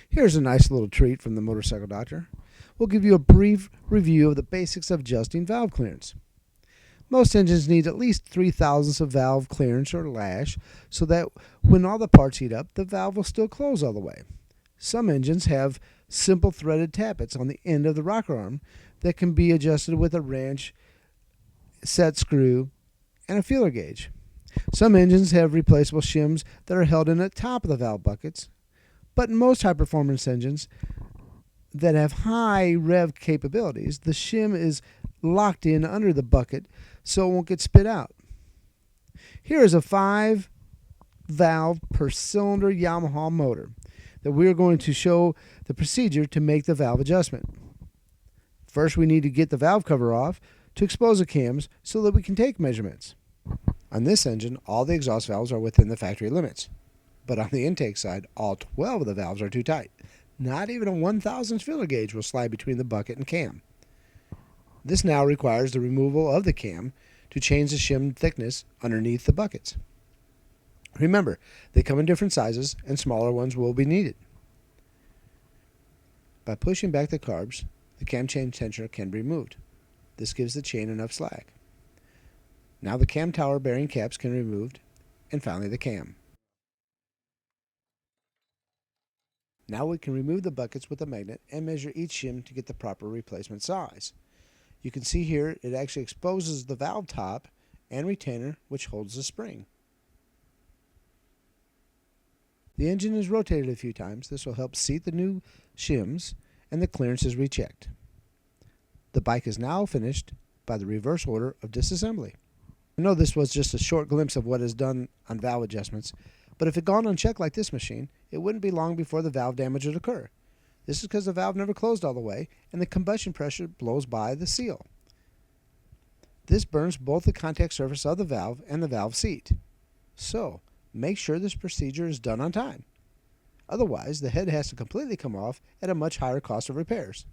Here's a nice little treat from the motorcycle doctor. We'll give you a brief review of the basics of adjusting valve clearance. Most engines need at least 3/1000ths of valve clearance or lash so that when all the parts heat up, the valve will still close all the way. Some engines have simple threaded tappets on the end of the rocker arm that can be adjusted with a wrench, set screw, and a feeler gauge. Some engines have replaceable shims that are held in the top of the valve buckets, but in most high-performance engines that have high rev capabilities, the shim is locked in under the bucket so it won't get spit out. Here is a 5-valve per cylinder Yamaha motor that we are going to show the procedure to make the valve adjustment. First, we need to get the valve cover off to expose the cams so that we can take measurements. On this engine, all the exhaust valves are within the factory limits, but on the intake side, all 12 of the valves are too tight. Not even a 1/1000th filler gauge will slide between the bucket and cam. This now requires the removal of the cam to change the shim thickness underneath the buckets. Remember, they come in different sizes and smaller ones will be needed. By pushing back the carbs, the cam chain tensioner can be removed. This gives the chain enough slack. Now the cam tower bearing caps can be removed, and finally the cam. Now we can remove the buckets with a magnet and measure each shim to get the proper replacement size. You can see here it actually exposes the valve top and retainer which holds the spring. The engine is rotated a few times. This will help seat the new shims and the clearance is rechecked. The bike is now finished by the reverse order of disassembly. I know this was just a short glimpse of what is done on valve adjustments, but if it gone unchecked like this machine, it wouldn't be long before the valve damage would occur. This is because the valve never closed all the way and the combustion pressure blows by the seal. This burns both the contact surface of the valve and the valve seat. So, make sure this procedure is done on time. Otherwise, the head has to completely come off at a much higher cost of repairs.